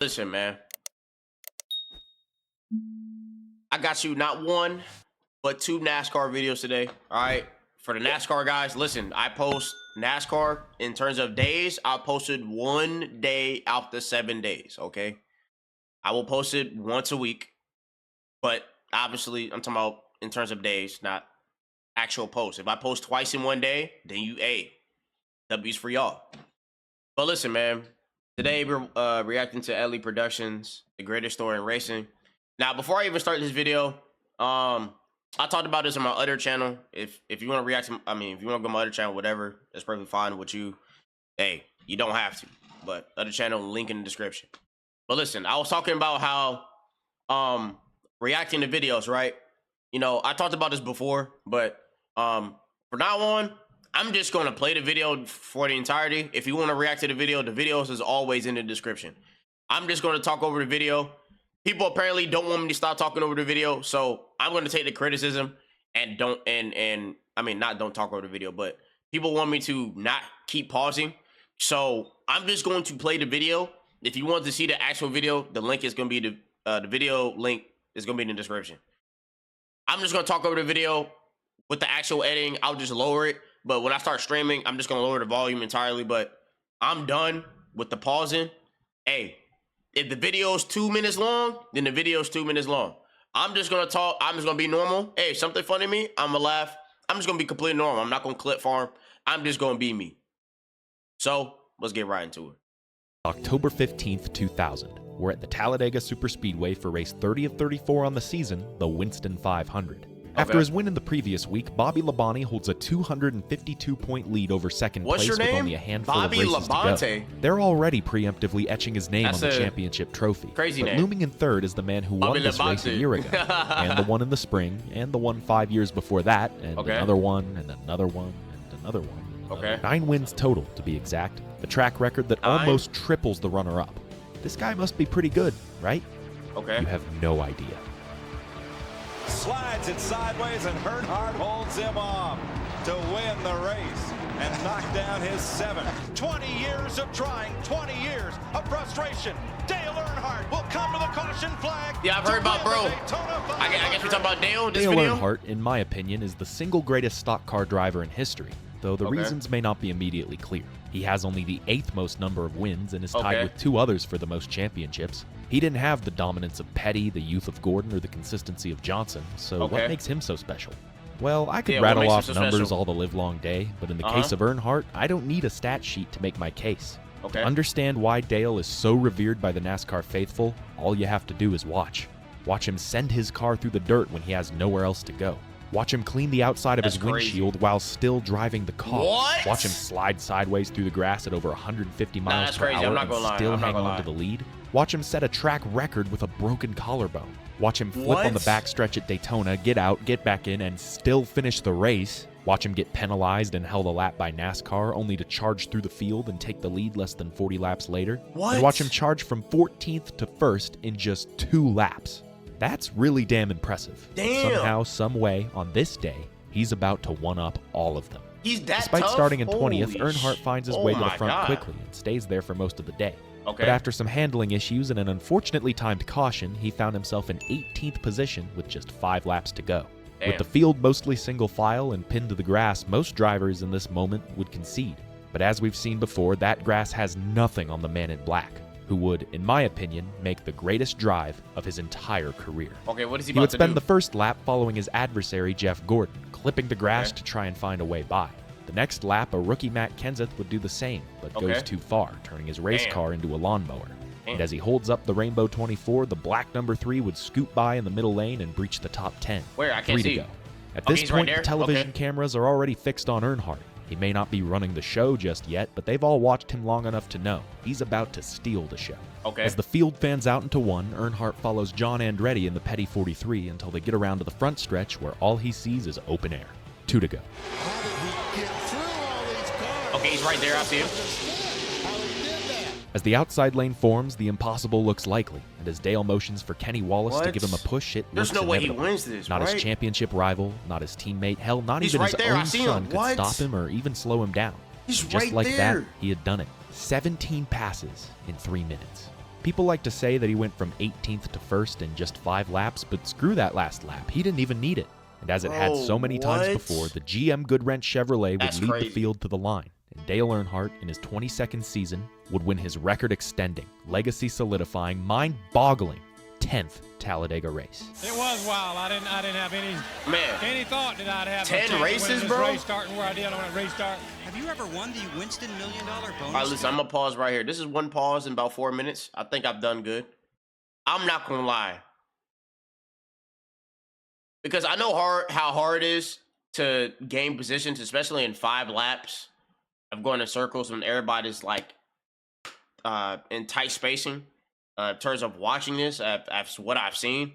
Listen, man. I got you not one, but two NASCAR videos today. All right. For the NASCAR guys, listen, I post NASCAR in terms of days. I posted 1 day out the 7 days. Okay. I will post it once a week, but obviously I'm talking about in terms of days, not actual posts. If I post twice in 1 day, then W's for y'all. But listen, man, today we're reacting to Ellie Productions, the greatest story in racing. Now, before I even start this video, I talked about this on my other channel. If you want to react to, if you want to go to my other channel, whatever, that's perfectly fine with you. Hey, you don't have to, but other channel, link in the description. But listen, I was talking about how reacting to videos, right? You know, I talked about this before, but from now on, I'm just going to play the video for the entirety. If you want to react to the videos is always in the description. I'm just going to talk over the video. People apparently don't want me to stop talking over the video, so I'm going to take the criticism and don't talk over the video, but people want me to not keep pausing. So I'm just going to play the video. If you want to see the actual video, the link is going to be the video link is going to be in the description. I'm just going to talk over the video with the actual editing. I'll just lower it. But when I start streaming, I'm just going to lower the volume entirely. But I'm done with the pausing. Hey, if the video is 2 minutes long, then the video is 2 minutes long. I'm just going to talk. I'm just going to be normal. Hey, something funny to me, I'm going to laugh. I'm just going to be completely normal. I'm not going to clip farm. I'm just going to be me. So let's get right into it. October 15th, 2000. We're at the Talladega Superspeedway for race 30 of 34 on the season, the Winston 500. After his win in the previous week, Bobby Labonte holds a 252-point lead over second place with only a handful of races to go. They're already preemptively etching his name on the championship trophy. Crazy name. Looming in third is the man who won this race a year ago, and the one in the spring, and the one 5 years before that, and another one, and another one, and another one. 9 wins total, to be exact. A track record that almost triples the runner-up. This guy must be pretty good, right? You have no idea. Slides it sideways, and Earnhardt holds him off to win the race and knock down his 7th. 20 years of trying, 20 years of frustration. Dale Earnhardt will come to the caution flag. Yeah, I've heard about, bro. I guess we're talking about Dale. Dale Earnhardt, in my opinion, is the single greatest stock car driver in history, though the reasons may not be immediately clear. He has only the 8th most number of wins and is tied with 2 others for the most championships. He didn't have the dominance of Petty, the youth of Gordon, or the consistency of Johnson, so what makes him so special? Well, I could rattle off numbers all the livelong day, but in the case of Earnhardt, I don't need a stat sheet to make my case. To understand why Dale is so revered by the NASCAR faithful, all you have to do is watch. Watch him send his car through the dirt when he has nowhere else to go. Watch him clean the outside of his windshield while still driving the car. Watch him slide sideways through the grass at over 150 miles per hour and still hang on to the lead. Watch him set a track record with a broken collarbone. Watch him flip on the backstretch at Daytona, get out, get back in, and still finish the race. Watch him get penalized and held a lap by NASCAR, only to charge through the field and take the lead less than 40 laps later. And watch him charge from 14th to 1st in just 2 laps. That's really damn impressive. Somehow, some way, on this day, he's about to one-up all of them. Despite starting in 20th, Earnhardt finds his way to the front quickly and stays there for most of the day. But after some handling issues and an unfortunately timed caution, he found himself in 18th position with just 5 laps to go. With the field mostly single file and pinned to the grass, most drivers in this moment would concede. But as we've seen before, that grass has nothing on the man in black, who would, in my opinion, make the greatest drive of his entire career. What is he about to do? He would spend the first lap following his adversary, Jeff Gordon, clipping the grass to try and find a way by. The next lap, a rookie Matt Kenseth would do the same, but goes too far, turning his race car into a lawnmower. And as he holds up the Rainbow 24, the black number 3 would scoot by in the middle lane and breach the top 10. Where? I can't see. 3 to go. At this point, the television cameras are already fixed on Earnhardt. He may not be running the show just yet, but they've all watched him long enough to know he's about to steal the show. As the field fans out into 1, Earnhardt follows John Andretti in the Petty 43 until they get around to the front stretch where all he sees is open air. 2 to go. He's right there. I see him. As the outside lane forms, the impossible looks likely, and as Dale motions for Kenny Wallace to give him a push, it looks inevitable. There's no way he wins this, Not his championship rival, not his teammate, hell, not even his own son could stop him or even slow him down. Just like that, he had done it. 17 passes in 3 minutes. People like to say that he went from 18th to 1st in just 5 laps, but screw that last lap. He didn't even need it. And as it had so many times before, the GM Goodwrench Chevrolet would lead the field to the line, and Dale Earnhardt, in his 22nd season, would win his record-extending, legacy-solidifying, mind-boggling 10th Talladega race. It was wild. I didn't have any thought that I'd have 10 races, bro. Race starting where I did on that restart. Have you ever won the Winston $1 Million bonus? All right, listen, I'm gonna pause right here. This is one pause in about 4 minutes. I think I've done good. I'm not gonna lie, because I know how hard it is to gain positions, especially in 5 laps of going in circles when everybody's like in tight spacing. In terms of watching this, what I've seen.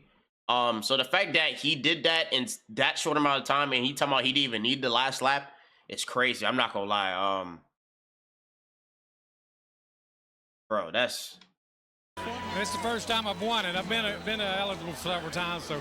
So the fact that he did that in that short amount of time, and he talking about he didn't even need the last lap, it's crazy. I'm not gonna lie. Bro, that's... It's the first time I've won it. I've been eligible several times, so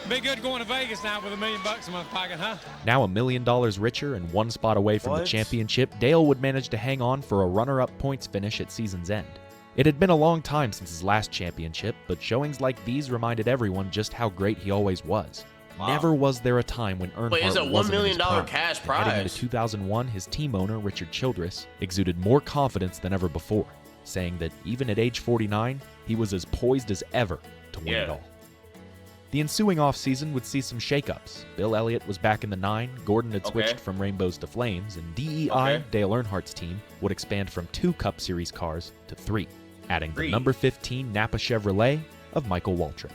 be good going to Vegas now with $1 million in my pocket, huh? Now $1 million richer and 1 spot away from the championship, Dale would manage to hang on for a runner-up points finish at season's end. It had been a long time since his last championship, but showings like these reminded everyone just how great he always was. Wow. Never was there a time when Earnhardt wasn't in his prime. Cash prize. Heading into 2001, his team owner, Richard Childress, exuded more confidence than ever before, saying that even at age 49, he was as poised as ever to win it all. The ensuing offseason would see some shakeups. Bill Elliott was back in the 9, Gordon had switched from Rainbows to Flames, and DEI, Dale Earnhardt's team, would expand from 2 Cup Series cars to 3. Adding the number 15 Napa Chevrolet of Michael Waltrip.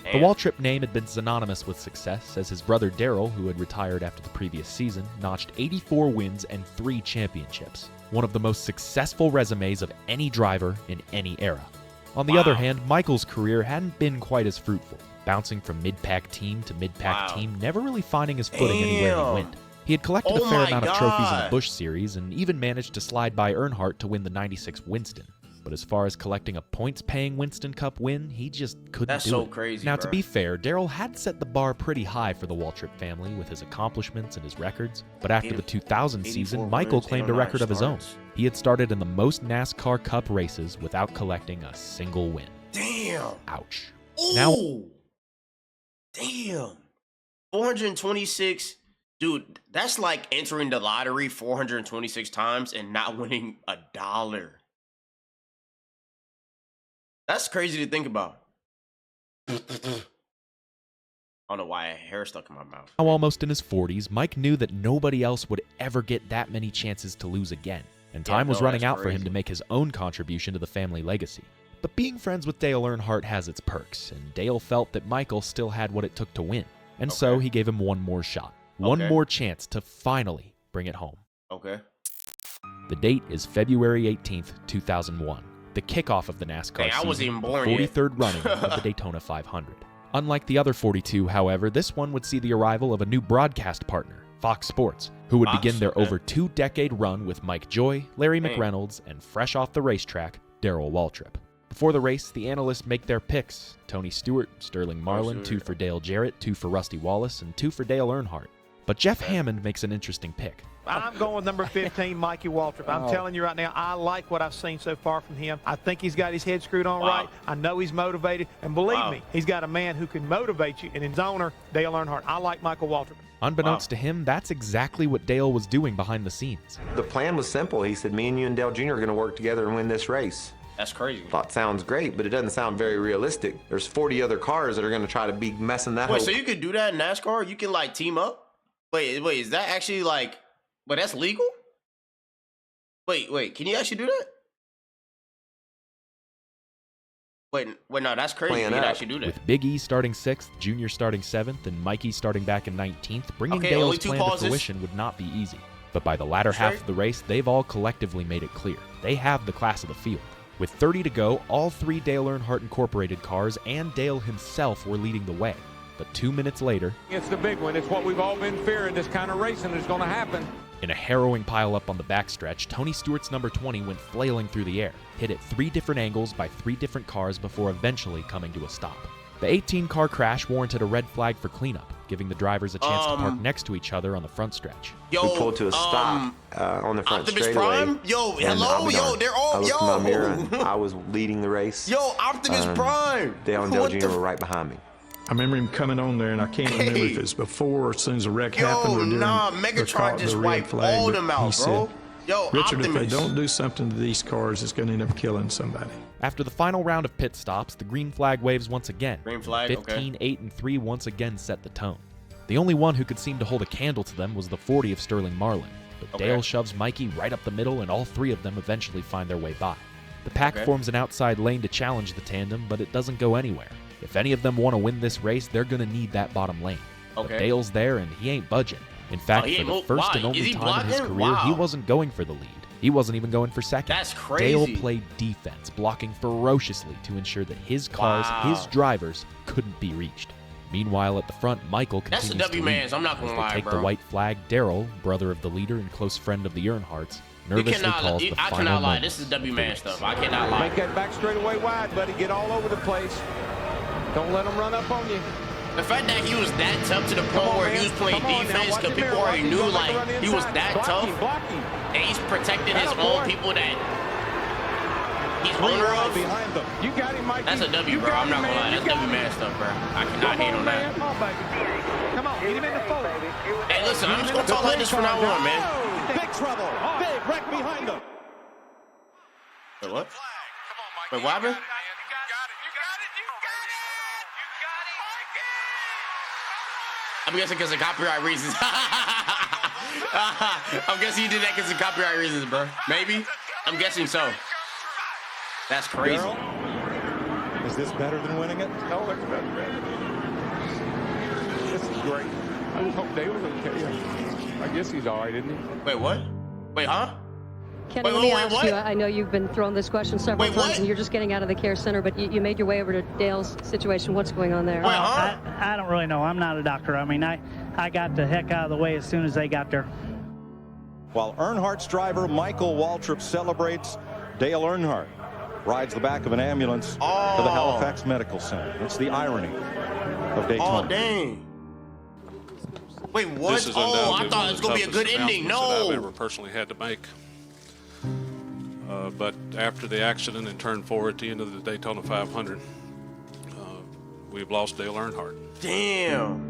The Waltrip name had been synonymous with success, as his brother Darrell, who had retired after the previous season, notched 84 wins and 3 championships, one of the most successful resumes of any driver in any era. On the other hand, Michael's career hadn't been quite as fruitful, bouncing from mid-pack team to mid-pack team, never really finding his footing anywhere he went. He had collected a fair amount of trophies in the Busch Series and even managed to slide by Earnhardt to win the '96 Winston. But as far as collecting a points-paying Winston Cup win, he just couldn't do it. That's so crazy, Now, bro. to be fair, Darrell had set the bar pretty high for the Waltrip family with his accomplishments and his records. But after the 2000 season, Michael claimed a record of his own. He had started in the most NASCAR Cup races without collecting a single win. Damn. Ouch. Ooh. Now, damn. 426. Dude, that's like entering the lottery 426 times and not winning $1. That's crazy to think about. I don't know why a hair stuck in my mouth. Now almost in his 40s, Mike knew that nobody else would ever get that many chances to lose again, and time was running out for him to make his own contribution to the family legacy. But being friends with Dale Earnhardt has its perks, and Dale felt that Michael still had what it took to win, and so he gave him one more shot, one more chance to finally bring it home. Okay. The date is February 18th, 2001. The kickoff of the NASCAR I wasn't even born season, yet. 43rd running of the Daytona 500. Unlike the other 42, however, this one would see the arrival of a new broadcast partner, Fox Sports, who would begin their over 2-decade run with Mike Joy, Larry McReynolds, and fresh off the racetrack, Darrell Waltrip. Before the race, the analysts make their picks. Tony Stewart, Sterling Marlin, 2 for Dale Jarrett, 2 for Rusty Wallace, and 2 for Dale Earnhardt. But Jeff Hammond makes an interesting pick. I'm going with number 15, Mikey Waltrip. I'm telling you right now, I like what I've seen so far from him. I think he's got his head screwed on right. I know he's motivated. And believe me, he's got a man who can motivate you, and his owner, Dale Earnhardt. I like Michael Waltrip. Unbeknownst to him, that's exactly what Dale was doing behind the scenes. The plan was simple. He said, me and you and Dale Jr. are going to work together and win this race. That's crazy. Thought sounds great, but it doesn't sound very realistic. There's 40 other cars that are going to try to be messing that Wait, up. so you could do that in NASCAR? You can, like, team up? Wait, is that actually, like... Wait, that's legal? Wait, can you actually do that? Wait, no, that's crazy. You can actually do that. With Big E starting 6th, Junior starting 7th, and Mikey starting back in 19th, bringing Dale's plan to fruition would not be easy. But by the latter half of the race, they've all collectively made it clear. They have the class of the field. With 30 to go, all 3 Dale Earnhardt Incorporated cars and Dale himself were leading the way. But 2 minutes later, It's the big one. It's what we've all been fearing. This kind of racing is going to happen. in a harrowing pileup on the backstretch, Tony Stewart's number 20 went flailing through the air, hit at 3 different angles by 3 different cars before eventually coming to a stop. The 18-car crash warranted a red flag for cleanup, giving the drivers a chance to park next to each other on the front stretch. Yo, we pulled to a stop on the front Optimus straightaway. Prime? Yo, hello, yo, they're all, I looked in my mirror and I was leading the race. Yo, Optimus Prime. Dale and Dale Jr. were right behind me. I remember him coming on there, and I can't remember if it was before or as soon as the wreck happened or during Megatron just wiped all them out, bro. Yo, Richard, Optimus. if they don't do something to these cars, it's going to end up killing somebody. After the final round of pit stops, the green flag waves once again. Green flag, 15, 8, and 3 once again set the tone. The only one who could seem to hold a candle to them was the 40 of Sterling Marlin, but Dale shoves Mikey right up the middle, and all three of them eventually find their way by. The pack forms an outside lane to challenge the tandem, but it doesn't go anywhere. If any of them want to win this race, they're going to need that bottom lane. But Dale's there, and he ain't budging. In fact, for the first and only time in his career, he wasn't going for the lead. He wasn't even going for second. That's crazy. Dale played defense, blocking ferociously to ensure that his cars, his drivers, couldn't be reached. Meanwhile, at the front, Michael continues to lead. That's the W-Mans, I'm not going to lie, take the white flag, Darrell, brother of the leader and close friend of the Earnhardts, nervously calls the final I cannot lie. moment. This is W-Man stuff. I cannot lie. Make that back straightaway wide, buddy. Get all over the place. Don't let them run up on you. The fact that he was that tough to the point where he was playing defense because people already knew like he was that tough, and he's protecting his own people that he's owner of. Behind them. You got him, Mike. That's a W, bro. I'm not gonna lie. That's W-Man stuff, bro. I cannot hate on that. Come on, baby. Come on, get him in the fold. Hey, listen, I'm just gonna talk like this from now on, man. Big trouble. Big wreck behind them. Wait, what? Wait, what happened? I'm guessing because of copyright reasons. I'm guessing you did that because of copyright reasons, bro. Maybe? I'm guessing so. That's crazy. Darryl, is this better than winning it? No, it's better. This is great. I just hope Dale's okay. I guess he's all right, isn't he? Wait, what? Wait, huh? Kenny, let me ask you, I know you've been thrown this question several times, and you're just getting out of the care center, but you made your way over to Dale's situation. What's going on there? Wait, huh? I don't really know. I'm not a doctor. I mean, I got the heck out of the way as soon as they got there. While Earnhardt's driver Michael Waltrip celebrates, Dale Earnhardt rides the back of an ambulance to the Halifax Medical Center. That's the irony of Daytona. Oh, dang. Wait, what? Oh, I thought it was going to be a good ending. No. I've ever personally had to make. But after the accident in turn 4 at the end of the Daytona 500, we've lost Dale Earnhardt. Damn.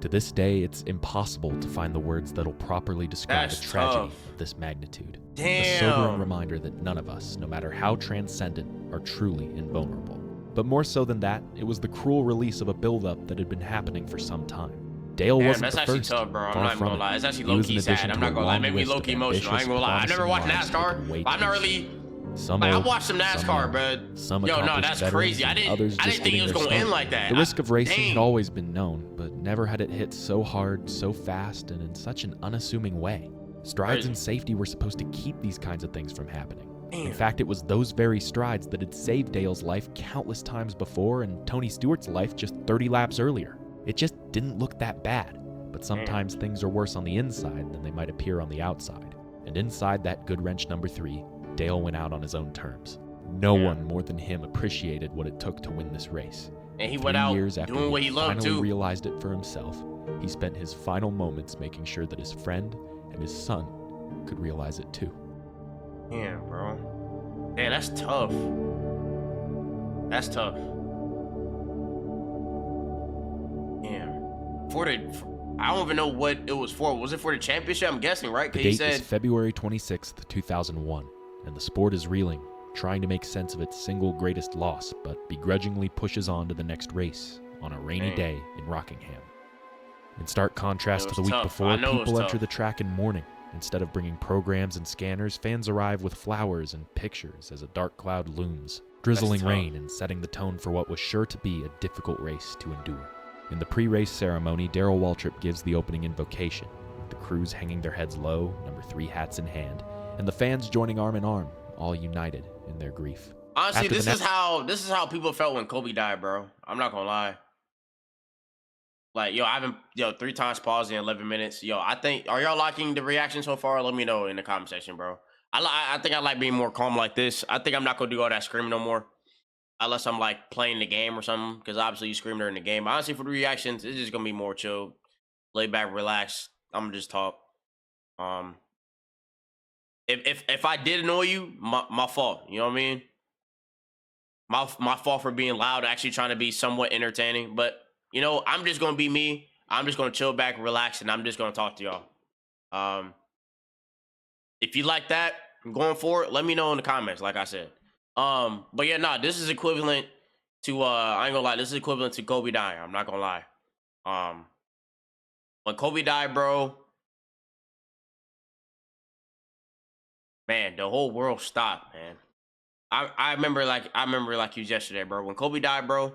To this day, it's impossible to find the words that'll properly describe a tragedy of this magnitude. Damn. A sobering reminder that none of us, no matter how transcendent, are truly invulnerable. But more so than that, it was the cruel release of a buildup that had been happening for some time. Dale wasn't that's the actually first. tough, bro. I'm Far not even from gonna lie. it. It's actually He was low-key an sad. addition I'm to not a gonna lie. It long made me list of low-key emotional. I ain't gonna lie. I've never watched promising lives NASCAR. that await I've not these. really. Some Like, I old, watched some NASCAR, young, but some yo, no, accomplished that's veterans, crazy. I and didn't others just think it was getting gonna their end start. like that. The risk of racing Dang. had always been known, but never had it hit so hard, so fast, and in such an unassuming way. Strides and safety were supposed to keep these kinds of things from happening. In fact, it was those very strides that had saved Dale's life countless times before and Tony Stewart's life just 30 laps earlier. It just didn't look that bad, but sometimes things are worse on the inside than they might appear on the outside. And inside that good wrench number 3, Dale went out on his own terms. No one more than him appreciated what it took to win this race. And he 3 went out years after doing what he loved finally too. realized it for himself, he spent his final moments making sure that his friend and his son could realize it too. Damn, bro. Man, that's tough. That's tough. Damn. I don't even know what it was for. Was it for the championship? I'm guessing, right? The Because date is February 26th, 2001, and the sport is reeling, trying to make sense of its single greatest loss, but begrudgingly pushes on to the next race on a rainy day in Rockingham. In stark contrast to the week before, people enter the track in mourning. Instead of bringing programs and scanners, fans arrive with flowers and pictures as a dark cloud looms, drizzling rain and setting the tone for what was sure to be a difficult race to endure. In the pre-race ceremony, Darrell Waltrip gives the opening invocation, with the crews hanging their heads low, number 3 hats in hand, and the fans joining arm in arm, all united in their grief. honestly, this is how people felt when Kobe died, bro. I'm not gonna lie. Like, yo, I haven't 3 times paused in 11 minutes. Yo, I think, are y'all liking the reaction so far? Let me know in the comment section, bro. I think I like being more calm like this. I think I'm not gonna do all that screaming no more. unless I'm like playing the game or something, because obviously you scream during the game. Honestly, for the reactions, it's just gonna be more chill, lay back, relax. I'm gonna just talk. If I did annoy you, my fault. You know what I mean? My fault for being loud, actually trying to be somewhat entertaining. But you know, I'm just gonna be me. I'm just gonna chill back, relax, and I'm just gonna talk to y'all. If you like that going forward, let me know in the comments. Like I said. But yeah, nah, this is equivalent to I ain't gonna lie, this is equivalent to Kobe dying. I'm not gonna lie. When Kobe died, bro, man, the whole world stopped, man. I remember like you yesterday, bro. When Kobe died, bro,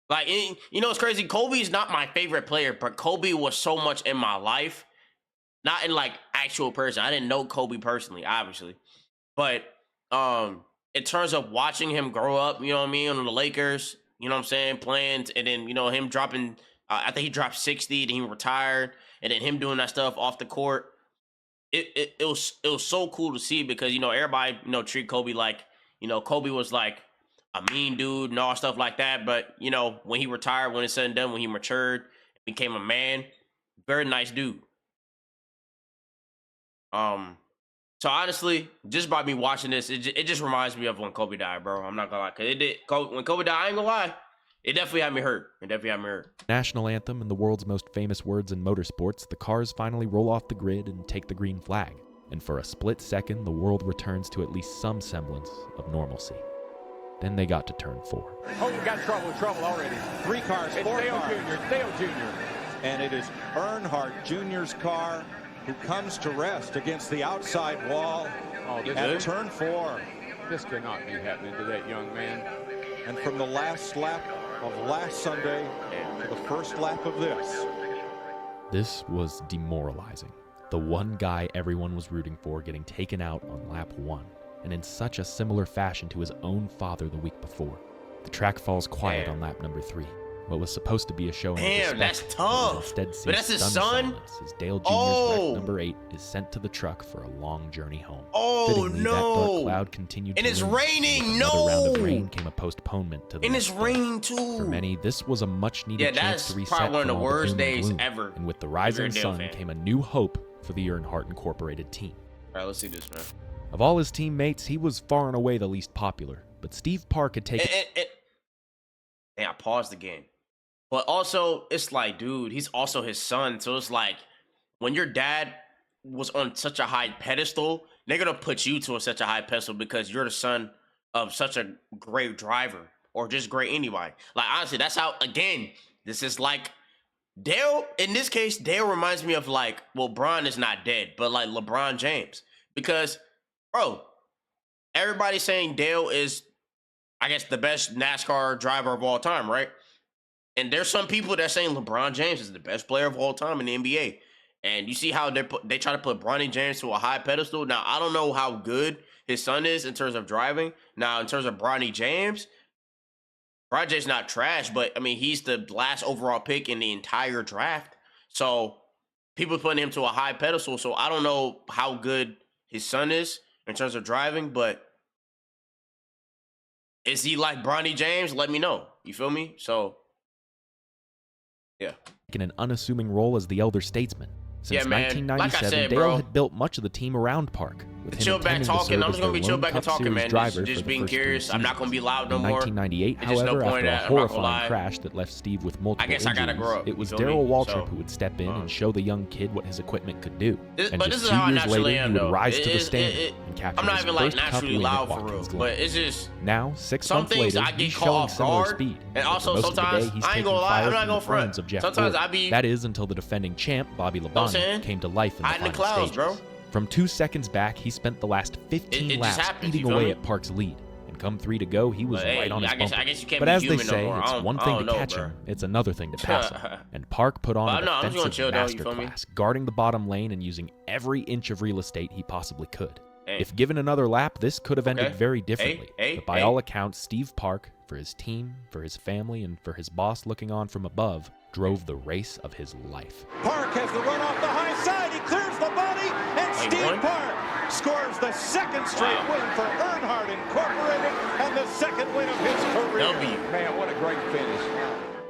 like you know it's crazy. Kobe's not my favorite player, but Kobe was so much in my life, not in like actual person. I didn't know Kobe personally, obviously, but in terms of watching him grow up, you know what I mean, on the Lakers, you know what I'm saying, playing, and then you know him dropping. I think he dropped 60, then he retired, and then him doing that stuff off the court. It was so cool to see because you know everybody treat Kobe like. You know, Kobe was like a mean dude and all stuff like that. But, you know, when he retired, when it's said and done, when he matured, became a man, very nice dude. So honestly, just by me watching this, it just reminds me of when Kobe died, bro. I'm not gonna lie. Cause when Kobe died, I ain't gonna lie. It definitely had me hurt. National anthem and the world's most famous words in motorsports, the cars finally roll off the grid and take the green flag. And for a split second, the world returns to at least some semblance of normalcy. Then they got to turn 4. Oh, we got trouble already. 3 cars, 4 cars. It's Dale Jr. And it is Earnhardt Jr.'s car who comes to rest against the outside wall at turn 4. This cannot be happening to that young man. And from the last lap of last Sunday to the first lap of this. This was demoralizing. The one guy everyone was rooting for getting taken out on lap 1, and in such a similar fashion to his own father the week before. The track falls quiet on lap number 3. What was supposed to be a show of respect, that's tough. Instead but that's his son? As Dale Jr.'s wreck number 8 is sent to the truck for a long journey home. Oh, Fittingly, no. That dark cloud continued and to it's loom. raining, With another round of rain no. came a postponement to the And it's raining too. For many, this was a much-needed chance to reset probably one of the from all worst doom and days gloom. ever. And with the rising sun came a new hope for the Earnhardt Incorporated team. All right, let's see this, man. Of all his teammates, he was far and away the least popular, but Steve Park had taken... Hey, I paused the game. But also, it's like, dude, he's also his son. So it's like, when your dad was on such a high pedestal, they're going to put you to such a high pedestal because you're the son of such a great driver or just great anybody. Like, honestly, that's how, again, this is like, Dale, in this case, Dale reminds me of like, well, Bron is not dead, but like LeBron James. Because, bro, everybody's saying Dale is, I guess, the best NASCAR driver of all time, right? And there's some people that are saying LeBron James is the best player of all time in the NBA. And you see how they try to put Bronny James to a high pedestal. Now, I don't know how good his son is in terms of driving. Now, in terms of Bronny James not trash, but, I mean, he's the last overall pick in the entire draft. So, people putting him to a high pedestal. So, I don't know how good his son is in terms of driving, but is he like Bronny James? Let me know. You feel me? So, yeah. In an unassuming role as the elder statesman. Since 1997, like I said, Dale had built much of the team around Park. With chill back talking. I'm just going to be chill back and talking, man. Just being curious. I'm not going to be loud no more. In 1998, however, after a horrifying crash that left Steve with multiple injuries, I gotta grow up. It was Darrell Waltrip who would step in and show the young kid what his equipment could do. And just 2 years later, he would rise to the standard and capture his first Cup win at Watkins Glen. But it's just now, 6 months later, he's showing similar speed. And also, most sometimes, of the day, he's I ain't gonna lie, I'm not gonna front. Sometimes that is until the defending champ, Bobby Labonte, came to life in the final clouds, stages. bro. From 2 seconds back, he spent the last 15 laps eating away at Park's lead. And come 3 to go, he was right on his bumper. I guess you can't but be as they human say, no more. it's one thing to catch him, it's another thing to pass him. And Park put on a defensive masterclass, guarding the bottom lane and using every inch of real estate he possibly could. If given another lap, this could have ended very differently. But by all accounts, Steve Park, for his team, for his family, and for his boss looking on from above, drove the race of his life. Park has the run off the high side. He clears the body, and Steve Park scores the second straight win for Earnhardt Incorporated and the second win of his career.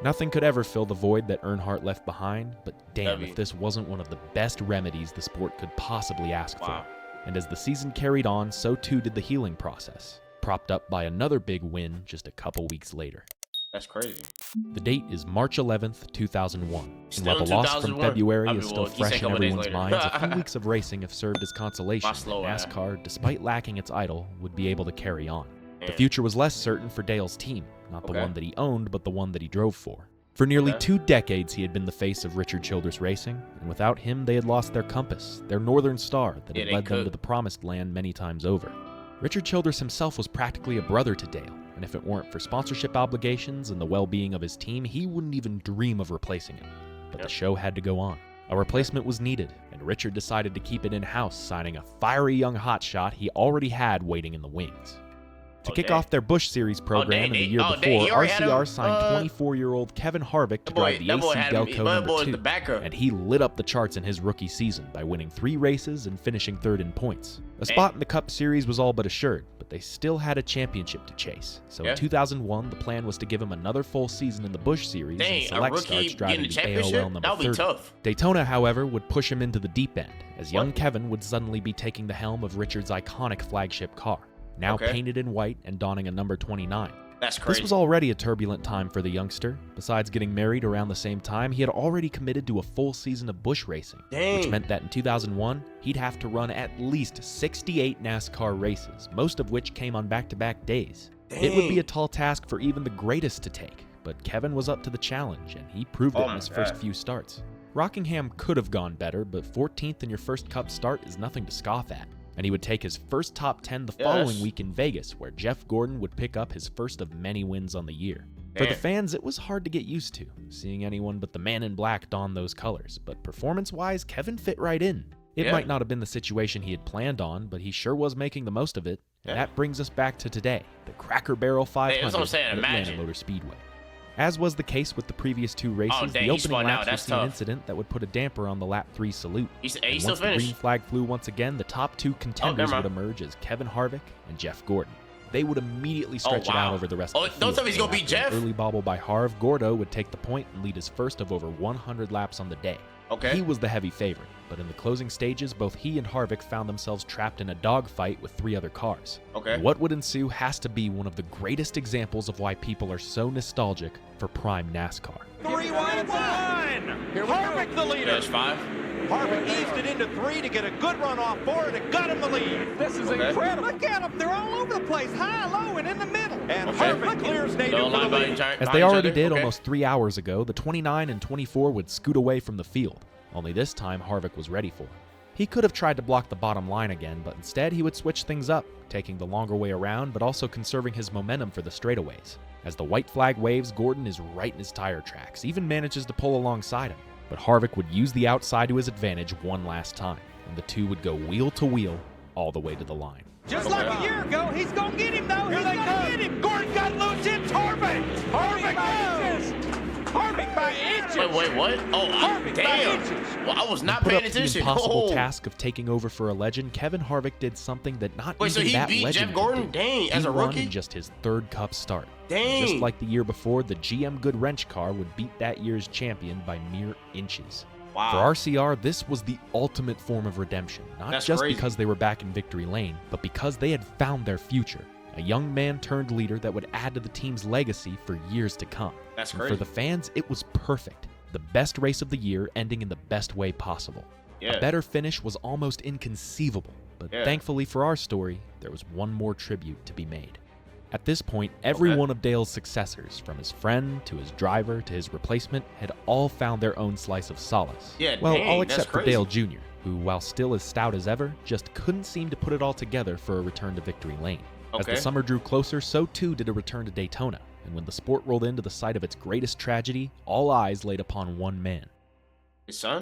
Nothing could ever fill the void that Earnhardt left behind, but damn if this wasn't one of the best remedies the sport could possibly ask for. And as the season carried on, so too did the healing process, propped up by another big win just a couple weeks later. That's crazy. The date is March 11th, 2001. Still and while the loss from February is still well, fresh in everyone's minds, a few weeks of racing have served as consolation that NASCAR, despite lacking its idol, would be able to carry on. The future was less certain for Dale's team, not the one that he owned, but the one that he drove for. For nearly 2 decades, he had been the face of Richard Childress Racing, and without him, they had lost their compass, their northern star that had led them to the promised land many times over. Richard Childress himself was practically a brother to Dale, and if it weren't for sponsorship obligations and the well-being of his team, he wouldn't even dream of replacing him. But the show had to go on. A replacement was needed, and Richard decided to keep it in-house, signing a fiery young hotshot he already had waiting in the wings. To kick off their Busch Series program in the year before, RCR signed 24-year-old Kevin Harvick to drive the AC Delco number 2, and he lit up the charts in his rookie season by winning 3 races and finishing 3rd in points. A spot in the Cup Series was all but assured, but they still had a championship to chase. So in 2001, the plan was to give him another full season in the Busch Series and select starts driving the AOL number 30. Daytona, however, would push him into the deep end, as young Kevin would suddenly be taking the helm of Richard's iconic flagship car, now painted in white and donning a number 29. That's crazy. This was already a turbulent time for the youngster. Besides getting married around the same time, he had already committed to a full season of Busch racing, which meant that in 2001, he'd have to run at least 68 NASCAR races, most of which came on back-to-back days. It would be a tall task for even the greatest to take, but Kevin was up to the challenge, and he proved it in his first few starts. Rockingham could have gone better, but 14th in your first Cup start is nothing to scoff at. And he would take his first top 10 the following week in Vegas, where Jeff Gordon would pick up his first of many wins on the year. For the fans, it was hard to get used to, seeing anyone but the man in black don those colors, but performance-wise, Kevin fit right in. It might not have been the situation he had planned on, but he sure was making the most of it. And that brings us back to today, the Cracker Barrel 500 at Atlanta Motor Speedway. As was the case with the previous 2 races, the opening laps would see an incident that would put a damper on the lap 3 salute. And once the green flag flew once again, the top 2 contenders would emerge as Kevin Harvick and Jeff Gordon. They would immediately stretch it out over the rest of the field. Don't tell me he's going to beat Jeff. An early bobble by Harv, Gordo would take the point and lead his first of over 100 laps on the day. He was the heavy favorite, but in the closing stages, both he and Harvick found themselves trapped in a dogfight with 3 other cars. What would ensue has to be one of the greatest examples of why people are so nostalgic for prime NASCAR. 3 wide line. Harvick the leader. There's 5. Harvick eased it into 3 to get a good run off 4, and it got him the lead. This is incredible. Look at them. They're all over the place, high, low, and in the middle. And Harvick clears Nader for the lead. As they already did almost 3 hours ago, the 29 and 24 would scoot away from the field. Only this time, Harvick was ready for it. He could have tried to block the bottom line again, but instead he would switch things up, taking the longer way around, but also conserving his momentum for the straightaways. As the white flag waves, Gordon is right in his tire tracks, even manages to pull alongside him. But Harvick would use the outside to his advantage one last time, and the 2 would go wheel to wheel all the way to the line. Just like a year ago, he's going to get him, though. He's going to get him. Gordon got loose. It's Harvick. Harvick by inches. Harvick by inches. Wait, what? Oh, Harvick damn. by inches. Well, I was not Put paying up the attention. impossible task of taking over for a legend, Kevin Harvick did something that not even that legend beat Jeff Gordon? could do. Dang, as a He won rookie? in just his 3rd Cup start. Dang. Just like the year before, the GM Good Wrench car would beat that year's champion by mere inches. Wow. For RCR, this was the ultimate form of redemption, not just because they were back in victory lane, but because they had found their future. A young man turned leader that would add to the team's legacy for years to come. That's and crazy. for the fans, it was perfect. The best race of the year ending in the best way possible. A better finish was almost inconceivable, but thankfully for our story, there was one more tribute to be made. At this point, every one of Dale's successors, from his friend to his driver to his replacement, had all found their own slice of solace. All except for Dale Jr., who, while still as stout as ever, just couldn't seem to put it all together for a return to victory lane. As the summer drew closer, so too did a return to Daytona, and when the sport rolled into the site of its greatest tragedy, all eyes laid upon one man. His son?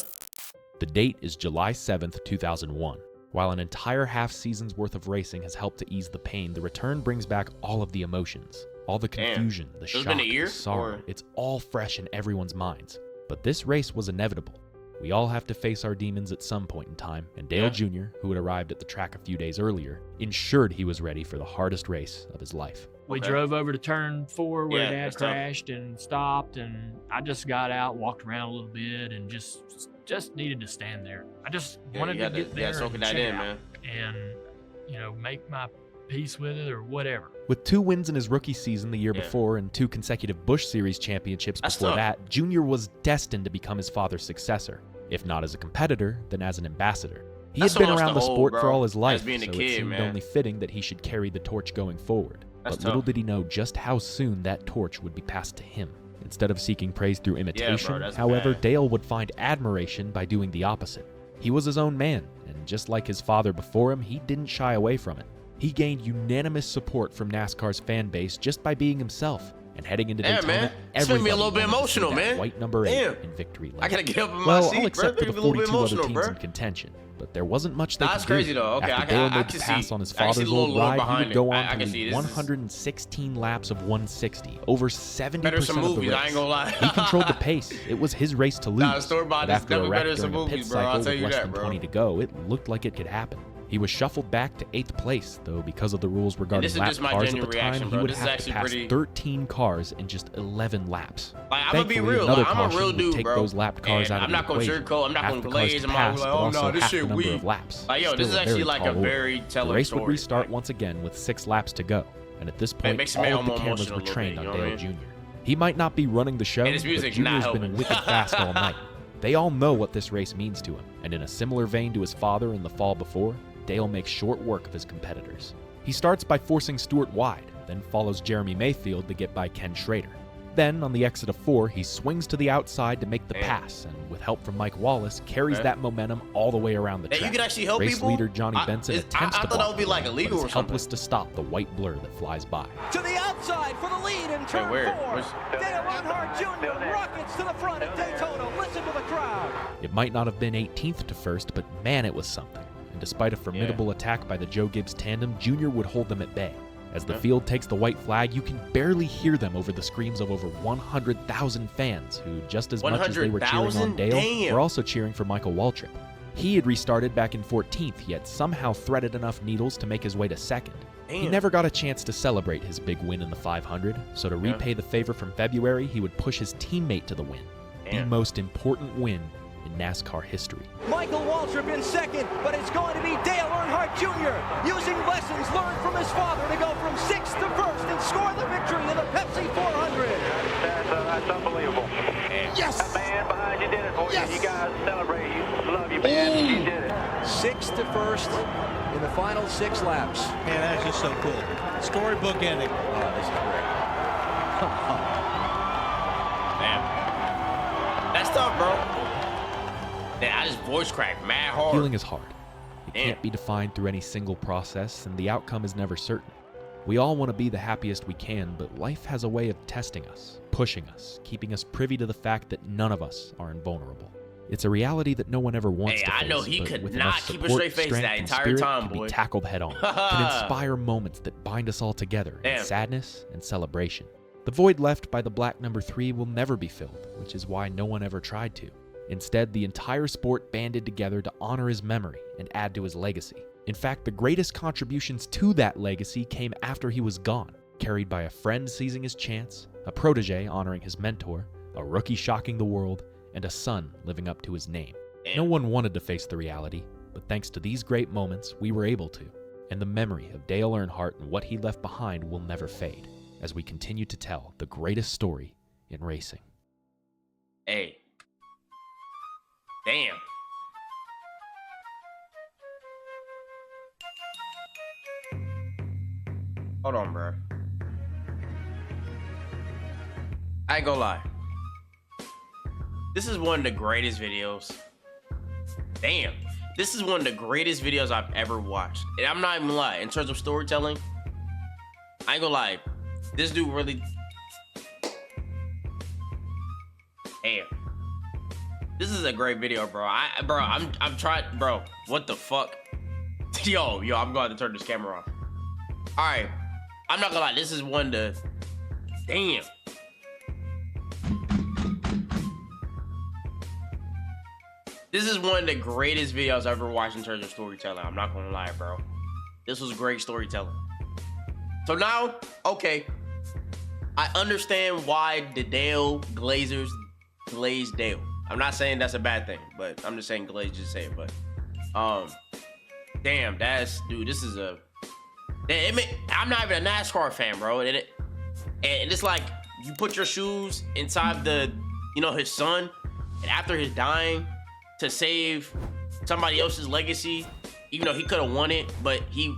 The date is July 7th, 2001. While an entire half season's worth of racing has helped to ease the pain, the return brings back all of the emotions, all the confusion, the shock, the sorrow. It's all fresh in everyone's minds. But this race was inevitable. We all have to face our demons at some point in time, and Dale Jr., who had arrived at the track a few days earlier, ensured he was ready for the hardest race of his life. We drove over to turn 4 where Dad crashed and stopped, and I just got out, walked around a little bit, and just needed to stand there. I just wanted to get there and check it out, and make my peace with it or whatever. With 2 wins in his rookie season the year before and 2 consecutive Busch Series championships before that, Junior was destined to become his father's successor, if not as a competitor, then as an ambassador. He had been around the sport for all his life, so it seemed only fitting that he should carry the torch going forward. But little did he know just how soon that torch would be passed to him. Instead of seeking praise through imitation, however, Dale would find admiration by doing the opposite. He was his own man, and just like his father before him, he didn't shy away from it. He gained unanimous support from NASCAR's fan base just by being himself. And heading into Daytona, everybody me a little bit emotional, man. White number 8 in victory lane. I gotta get up in my seat, all except for the 42 other teams in contention. But there wasn't much they could do. That's crazy though. Okay, After Dale made the pass on his father's old ride, he would go on to lead 116 laps of 160, over 70% of the race. I ain't gonna lie. He controlled the pace. It was his race to lose. But after a wreck during a pit cycle with less than 20 to go, it looked like it could happen. He was shuffled back to 8th place, though because of the rules regarding lap cars at the time, he would have to pass 13 cars in just 11 laps. Like, I'm gonna be real. Like, I'm a real dude, take bro. those lapped cars out I'm not gonna sugarcoat. I'm not gonna glaze. I'm not like, oh no, this shit weak. Like, yo, this is actually like a very telling story. The race would restart once again with 6 laps to go, and at this point, all of the cameras were trained on Dale Jr. He might not be running the show, but Junior's been wicked fast all night. They all know what this race means to him, and in a similar vein to his father in the fall before, Dale makes short work of his competitors. He starts by forcing Stewart wide, then follows Jeremy Mayfield to get by Ken Schrader. Then, on the exit of 4, he swings to the outside to make the pass, and with help from Mike Wallace, carries that momentum all the way around the track. You can actually help Race people? leader Johnny Benson attempts to block, that would be like illegal but or is something. helpless to stop the white blur that flies by. To the outside for the lead in turn 4. Dale Earnhardt Jr. rockets to the front at Daytona. Listen to the crowd. It might not have been 18th to first, but man, it was something. Despite a formidable attack by the Joe Gibbs tandem, Junior would hold them at bay. As the field takes the white flag, you can barely hear them over the screams of over 100,000 fans who, just as much as they were cheering on Dale, were also cheering for Michael Waltrip. He had restarted back in 14th, yet somehow threaded enough needles to make his way to 2nd. He never got a chance to celebrate his big win in the 500, so to repay the favor from February, he would push his teammate to the win. The most important win in NASCAR history. Michael Waltrip in 2nd, but it's going to be Dale Earnhardt Jr. using lessons learned from his father to go from 6th to 1st and score the victory in the Pepsi 400. That's unbelievable. Yes! That man behind you did it for you. You guys celebrate. You love you, man. You did it. 6th to 1st in the final 6 laps. Man, that's just so cool. Storybook ending. Oh, this is great. Damn. That's tough, bro. Man, I just voice cracked mad hard. Healing is hard. It can't be defined through any single process, and the outcome is never certain. We all want to be the happiest we can, but life has a way of testing us, pushing us, keeping us privy to the fact that none of us are invulnerable. It's a reality that no one ever wants to face, I know he but could with not enough keep support, a straight face strength, that and entire spirit, time, can boy. be tackled head on, can inspire moments that bind us all together in sadness and celebration. The void left by the black number 3 will never be filled, which is why no one ever tried to. Instead, the entire sport banded together to honor his memory and add to his legacy. In fact, the greatest contributions to that legacy came after he was gone, carried by a friend seizing his chance, a protege honoring his mentor, a rookie shocking the world, and a son living up to his name. No one wanted to face the reality, but thanks to these great moments, we were able to. And the memory of Dale Earnhardt and what he left behind will never fade, as we continue to tell the greatest story in racing. Hey. Damn. Hold on, bro. I ain't gonna lie. This is one of the greatest videos. Damn. This is one of the greatest videos I've ever watched. And I'm not even gonna lie. In terms of storytelling, I ain't gonna lie. This dude really... Damn. This is a great video, bro. I'm trying, bro. What the fuck? Yo, I'm going to turn this camera off. All right, I'm not gonna lie. This is one to, damn. This is one of the greatest videos I've ever watched in terms of storytelling. I'm not gonna lie, bro. This was great storytelling. So now, okay, I understand why the Dale Glazers glazed Dale. I'm not saying that's a bad thing, but I'm just saying glaze, just say it. But, damn, dude, this is I'm not even a NASCAR fan, bro. And it's like, you put your shoes inside his son, and after his dying, to save somebody else's legacy, even though he could have won it, but he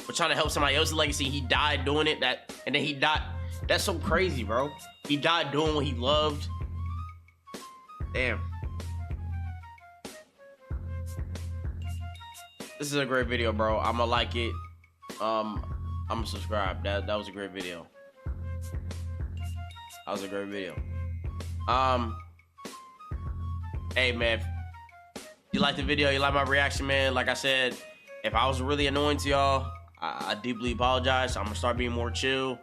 was trying to help somebody else's legacy. He died doing it. And then he died. That's so crazy, bro. He died doing what he loved. Damn. This is a great video, bro. I'ma like it. I'ma subscribe. That was a great video. That was a great video. Hey, man. You like the video? You like my reaction, man? Like I said, if I was really annoying to y'all, I deeply apologize. I'm gonna start being more chill.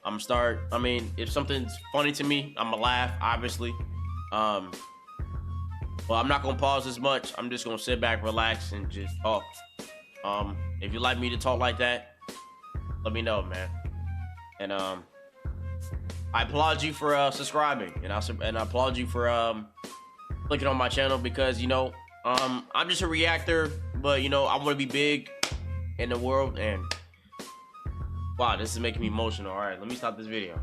If something's funny to me, I'm gonna laugh, obviously. Well, I'm not gonna pause as much. I'm just gonna sit back, relax, and just talk. If you like me to talk like that, let me know, man. And I applaud you for subscribing, and I applaud you for clicking on my channel, because I'm just a reactor, but I want to be big in the world. And wow, this is making me emotional. All right, let me stop this video.